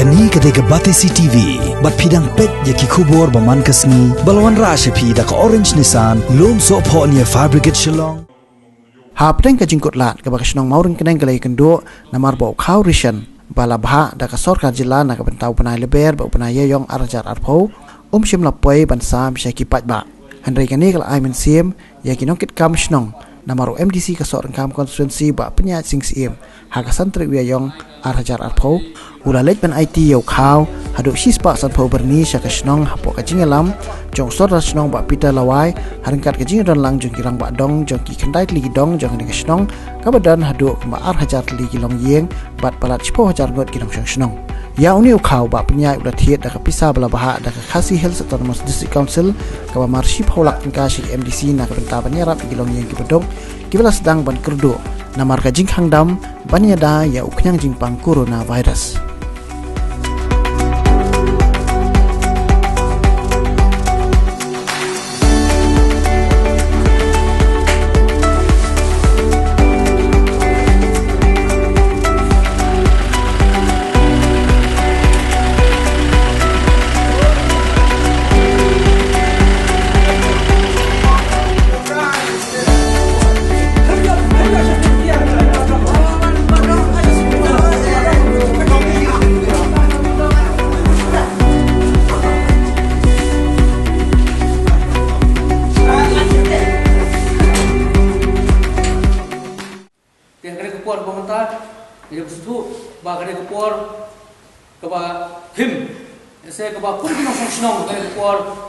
Kani kadega Batisi TV, bat pidang pet yaki kubor baman kasni, balwan rasha pi da ka orange nisan, lom so po niya fabricate shillong. Hapdeng ka jingkot lat ka bakasnong mauring keneng galay kendo namar bo khau rishan balabha da ka sorkar jilla na ka bentau panai leber ba panai yong arjar arpo shim lapoi ban sam shaki patba handai kani kal aimen sim yaki nongkit kam shnong namaru MDC ka sorang kam constituency ba penya sing sim hakasan tri yong arjar arpo ulalek ban IT yo khau hadu shispa san pho berni shakashnong hapo ka jingalam jong sor rasnong ba pita lawai harangkat ka jing don lang jong kirang ba dong jong ki khandai li dong jong ni kashnong ka badan hadu ma ar hajar li kilong yeng bat palat chpo hajar ngot kirang shnong ya uni khau ba penya ulat hiet da ka pisa bala baha da ka khasi health autonomous district council ka ba marshi pholak ka shi MDC na ka benta banyarap kilong yeng ki bedong ki bala sedang ban kerdo namar ka jing hangdam banyada ya uknyang jing pang coronavirus. Jadi begitu, bagai kepor, keba him, saya keba pun kita senang dari kepor.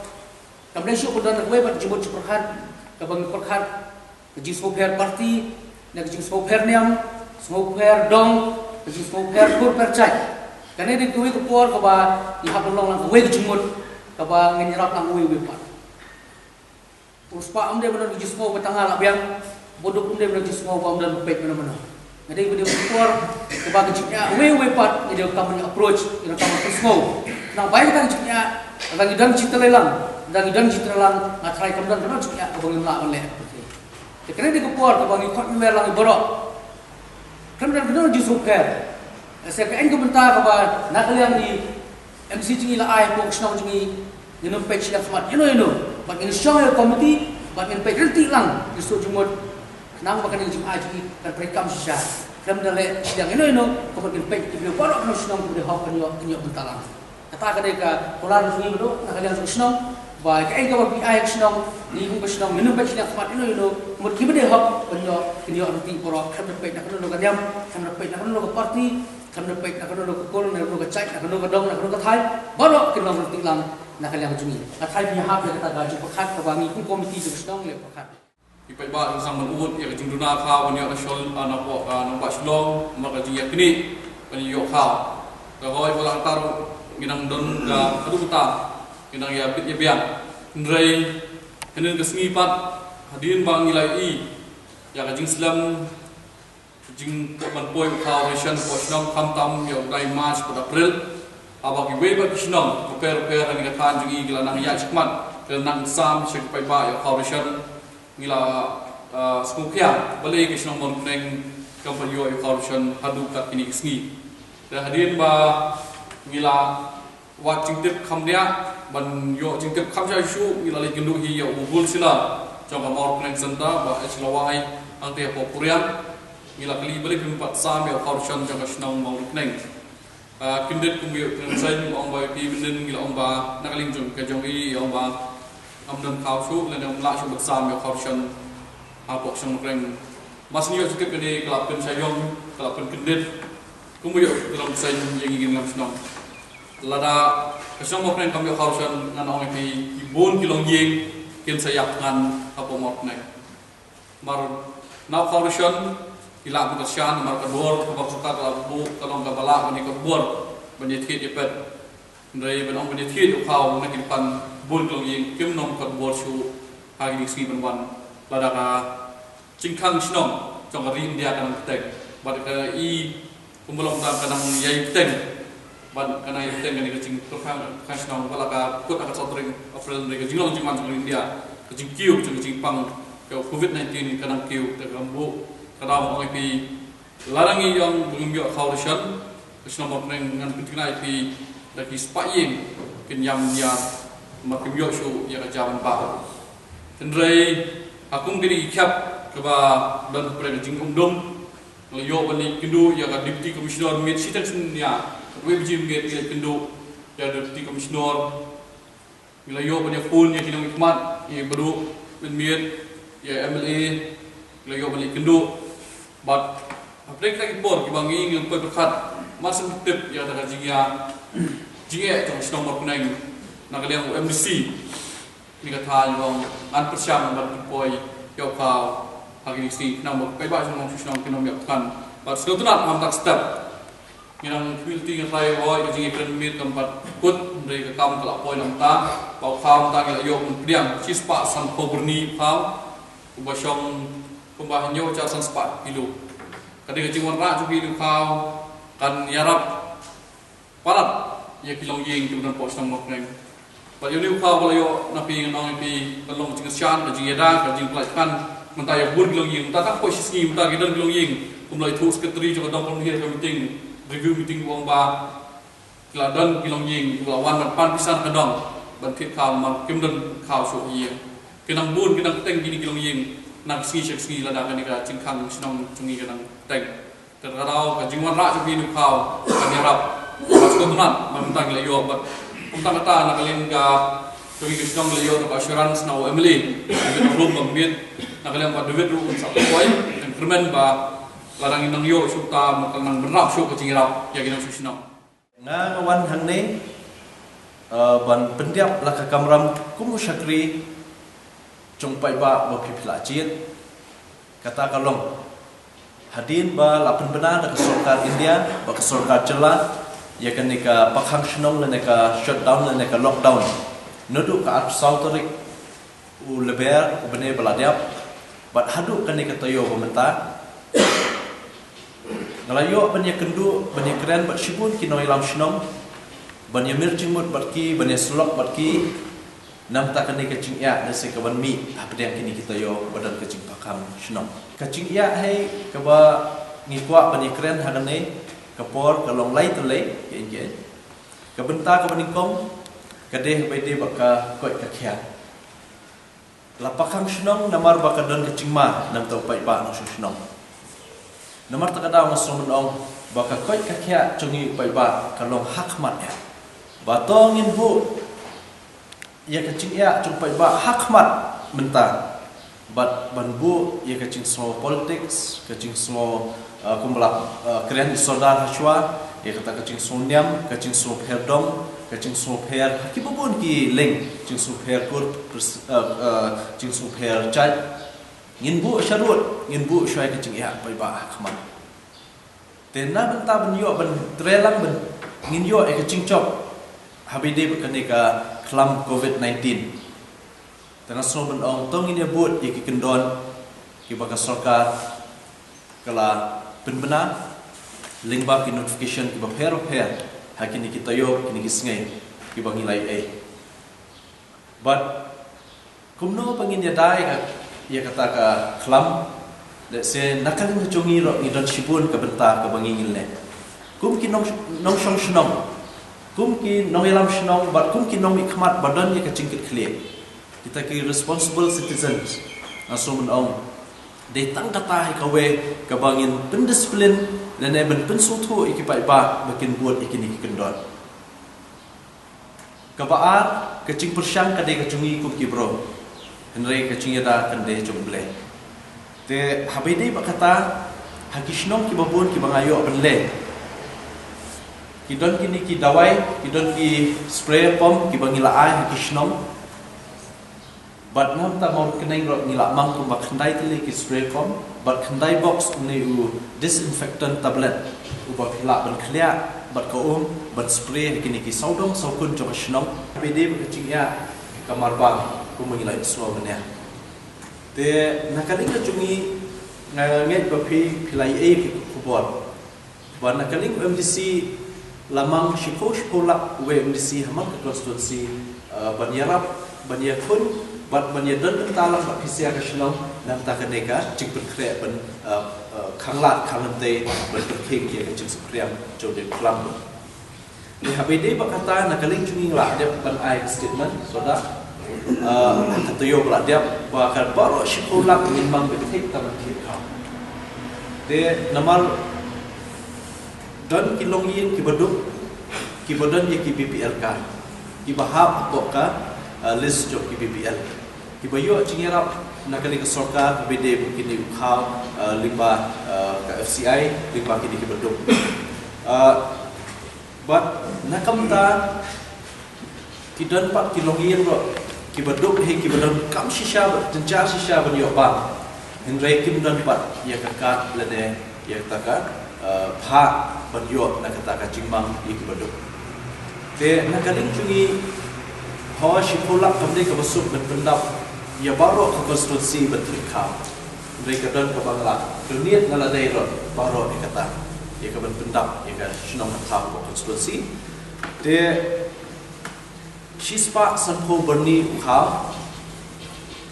Kemudian syuk dan kue ber jemput perhan, kebang perhan, keji soper party, nak keji soper niam, soper dong, keji soper kur percaya. Karena di kue kepor keba ihap long lang kue jemput, keba ngenyerap lang kue wepat. Terus pak amde benar keji soper betanggal abiang, bodoh amde benar keji soper amde lepek mana-mana. Jadi dia keluar kepada jiknya, wepat dia kamu approach, dia kamu personal. Nah baik kan jiknya, orang idang cita lelang, nak try kamu dan benar jiknya abang imla oleh. Kerana dia keluar kepada ikut melang ibarat, kerana benar justru care. Saya kain kebentar kepada nak kalian di MC tinggi lah ayah pok senang tinggi, minum page yang smart, you know, bagi show committee, bagi page nanti lang justru jumut. Nang makan yang jing aji dan perekam sisa. Dalam dalam sidang ini kemudian pek video baru kena senang kemudian hak penyok bentalang. Kata mereka polar sungai itu nak kalian senang. Baik ayat kau BI senang, ni pun senang. Minum pek sidang smart ini kemudian kemudian hak penyok nanti porak. Kena pek nak kena logo diam, kena pek nak kena logo party, kena pek nak kena logo kol, nak kena logo cai, nak kena logo dong, nak kena logo thai. Baru kena nanti lang nak kalian jungi. Thai punya hak yang kata gaji pekat kebangi pun komiti juga senang le pekat. Ipai ba yang sang menurut yang jing duna kha wan ya national nampak slong maka jing yakni pani yo kha ka hoi bolang taru minang don ga adu ta minang ya bit ya biang ndrei henen ke sngi pat hadin bang nilai i ya ka jing slam jing ko ban poi kha ration ko slong kham tam yo dai march pada april abaki we ba kisnong ko per ani ka tan jing i gila nang ya chikmat ke nang sam shek pai ba yo kha ration ngila skukia balai ke senang moneng company yo corruption hadu kat ini sngi dan hadirin ba ngila watching tip khamnya ban yo jing tip khamja isu ngila le gendu hi yo bul sila jong amor moneng senta ba eslawai angte popurian ngila kali balai ke empat sam yo corruption jong senang moneng kindet kumyo sai ong ba pi benden ngila ong ba nakaling jong ke jong i ong ba amdam khau su le nam la su bersam yo corruption apok song reng masnio sikit kene kelapun sayong kelapun kendet kumuyo dalam sain yang ingin ngam senong lada kesong mok reng kam yo corruption ngan ong pi ibon kilong yeng ken sayak ngan apok mok nek mar na corruption ila bu kasyan mar kador kabak suka kalabu kalong gabala ni kador banyetit ipet ndai benong banyetit ukau nak ipan bol kelong yeng kim nom kat bor su hari ni sgi ban lada ka cingkang snong jong rin dia kan tek bad ka i kumulong tam kanang yai tek bad kana yai tek ni ka cing kan snong bala ka kut ka sotring april ni ka jinglong jingman jong rin dia ka jing kiu jing pang ka covid-19 kanang kiu te kambu kada mo pi larangi yang bungyo khawrishan Kesenambut dengan pentingnya IP dari spaying kenyam dia makin yosu yang jaman ba. Tendrai aku gini ikhap keba dan kepada jing umdom layo bani kendu yang deputy commissioner mit sitan sunya web jim get kendu yang deputy commissioner layo bani phone yang kinang hikmat yang baru mit ya MLA layo bani kendu but apa yang kita import kibangi yang berkat masuk tip yang ada jingya trong snom kunai nakaliang MDC ni kata yang an persiam bat poi yo kau hari ni nama kai ba snom snom kinom yak kan but sedotunat ham tak step yang community ngai oi jing ikran mit tempat kut dari ke kam kelak poi nam ta pau kham ta ke yo priang cispa san poberni kham ubasong pembahanyo cha san spa kilo kadang jingwan ra ju kilo kau kan yarap parat ya kilong ying tu dan pos nang neng pa yo liu kha wala yo napi nang pi kalong jing sian ka jing yada ka jing plai kan menta ya bur kilong ying ta tak pos ski menta gidan kilong ying kumlai thu secretary jo dong pon here meeting review meeting wong ba kladan kilong ying wala wan pan pisan ka dong ban thit kha ma kim dan kha so yi kinang bun kinang teng gini kilong ying nang ski lada kan ka jing khang sinong chungi kanang teng terkadang kajingan rak jadi ni kau kami harap pas ketunan mentang leo but mentang kata nak kalian ka pergi ke sidang leo untuk assurance now Emily dengan belum membit nak kalian buat duit dulu satu poin increment ba larang inang yo suta makan berap syuk kecingirap ya kita susunau ngawan hang ni ban pendiap laka kamram kumu syakri jumpai ba bapipila jit kata kalong hadin ba lapan benar dekat Sarkar India, ba ke Sarkar Jelan, ya kan neka pakhang shnong le neka shutdown le neka lockdown. Nuduk ke at sauterik u leber u bene baladiap, bat haduk kan neka toyo bementa. Ngalayo banya kendu, banya keren bat shibun kino ilam shnong, banya mirjimut bat ki, banya sulok bat ki. Nam tak kena kecing ya nasi kawan mi apa yang kini kita yo badan kecing pakam shnong kecing ya hai kaba ngikwa bani keren hagan ni kapor kalong lai telai ke kabenta ka bani kom kadeh baide baka koi ka khia la pakam shnong namar baka dan kecing ma nam tau pai ba no shnong namar takada ngasong menong baka koi ka khia chungi pai ba kalong hakmat ya batong in bu ya kecing ya jumpai ba hakmat mentang bat banbu ya kecing semua politics kecing semua kumlap keren isodar haswa ya kata kecing sunyam kecing semua herdom kecing semua her hakibun ki leng kecing semua her kur kecing semua her chat nginbu syarut nginbu syai kecing ya pai ba hakmat tena benta benyo ben trelang ben nginyo e kecing chop habide bekaneka kelam COVID-19. Tengah semua benda tong ini buat iki kendon ki baka Sarkar kala benar lingba ki notification ki bapher hakini kita yo kini kisngai ki bangilai but kumno pangin ya dai ya kata ka kelam let's say nakalin chungi ro idon sipun ka benta ka bangingil le kum ki nong shong shnong kum ki nong ilam shnong but kum ki nong ikmat badan ye kecingkit clear kita ki responsible citizens asum ong de tang kata kawe kabangin pendisiplin dan ben pensutu ikipai ba bakin buat ikini kendon kabaar kecing persyang kade kecungi kum ki bro henry kecing yada kande jumble te habide bakata hakishnong ki babun ki bangayo benle kidon kini ki dawai kidon ki spray pom ki bangila ai kisnom but nam ta mau kenai ro ngila mang tu bak khandai tele ki spray pom but khandai box ni u disinfectant tablet u bak hila ban khlia bat ko bat spray kini ki saudong saukun jo kisnom pede bekicing ya kamar bang ku mangila iswa benya te nakaling ka chungi ngai ba phi philai e ki khubor ban nakaling MDC lamang shikola we MDC hamang constituency banyarap banyakun bat banyadan talang bat hisia kasional nam ta kaneka cik berkre ban khanglat khangante berkhing ye kecing sepriang jode klam ni habede bakata nakaling chungi la dia ban ai statement soda katayo bla dia bakal baro shikola minmang bekhik tam khikha de namal dan kilongin kibaduk kibadan ye KBPL ka kibahap toka list job KBPL kibayo chingerap nakaling sorka bede kini ukhaw limba ka FCI limba kini kibaduk but nakamta kidan pat kilongin ro kibaduk he kibadan kam shisha tencar shisha ban yo ba hindrai kimdan pat ya kakat lene ya taka pha ban yo nakata ka jingmang ye kibaduk te nakaling chungi hawa shipolak kamde ka basuk ban pendap ya baro ka konstitusi betrika mereka dan ke bangla dunia ngala daerah baro dikata ya ka ban pendap ya ka shnong ka konstitusi de shispa sanpo berni ukha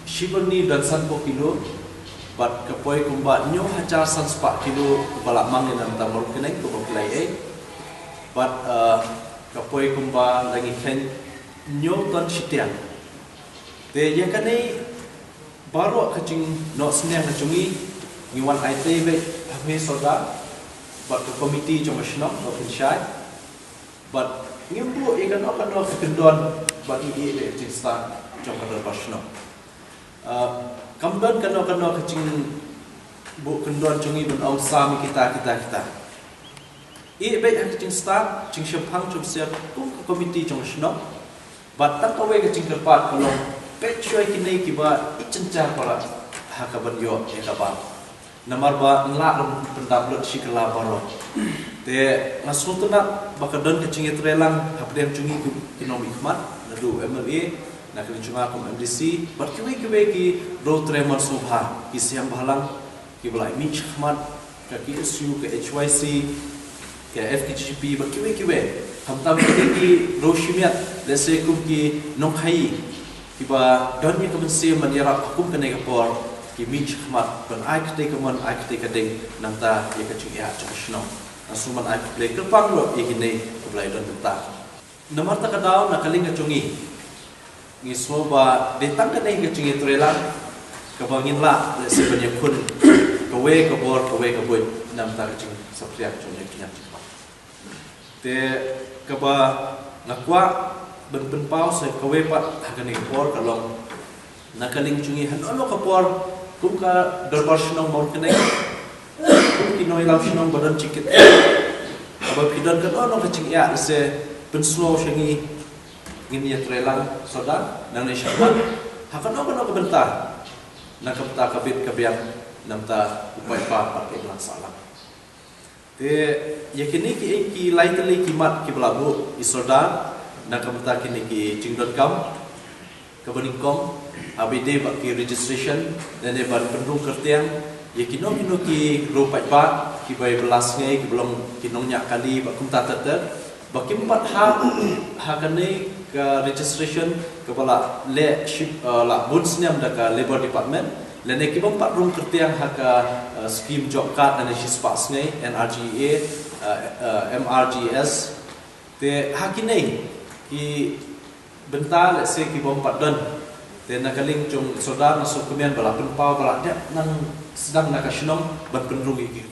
shiberni dan sanpo kilo bat kapoi kumba nyo hajar sanspa kilo bala mangin nam tamor kenai ko klai bat kapoi kumba lagi ken nyo tan shitian de ya kanai baro kacing no sneng kacungi ngiwan IT be hame soda bat komiti jomashno no pinshai bat ngimbu ikan apa no kendon bat ini be cinsta jomkadar pasno kamdan kano kacing bu kendon cungi ben au sami kita be kacing sta cing shapang cum siap komiti jomashno bat tak kawe kacing kerpat kalau pecuai kini kiba icencar para hakaban yo ekaba namar ba nglak pendaplet sikala baro te ngasutuna bakadan kecing trelang hapden cungi ekonomi khmat nadu MLA nakli cunga kum MDC berkiwe ki ro treman subha ki siam balang ki belai mich khmat ka ki SU ke HYC ke FKGP berkiwe hamtam ki ro shimiat dese kum ki nongkhai kiba don mi kemensi menyerap hukum kena kapor ki mich khmat ban ai kte kaman ai kte kadeng nanta ye ka chung ya chung asuman ai play kepang lo ye kini kublai don ta namar ta kadau nakaling ka chungi ngi soba detang kadeng ka chungi trela kabangin la se ban yakun kawe kabor kawe nam ta ka chung sapria chung ye kinya te kaba ngakwa ben pau se kawe pat hakani por kalong nakaling chungi hanono kapor kum ka darbar shnong mor kene kum kinoi lam shnong badan chikit aba pidan kan ono ka ching ya se ben slow shangi ngin ya trelang soda nang ne shaman hakano kono ka bentar nakapta kabit kabiang namta upai pa pat ke salam te yakini ki laitali kimat ki belabu isoda nakamta kini ki ching.com kabaningkom abd baki registration dan ban pendung kertiang ye kino ki rupai pa ki bai belas ngai ki belum kinong nyak kali bakum tater baki 4 ha kane ka registration kepala le ship la bunsnyam da ka labor department lene ki 4 rung kertiang ha ka scheme job card dan shispa ngai NRGA MRGS te hakine ki bentar let's say ki bom padon te nakaling chung soda nasuk kemian bala penpau bala dia nang sedang nakashnong ban penrung ki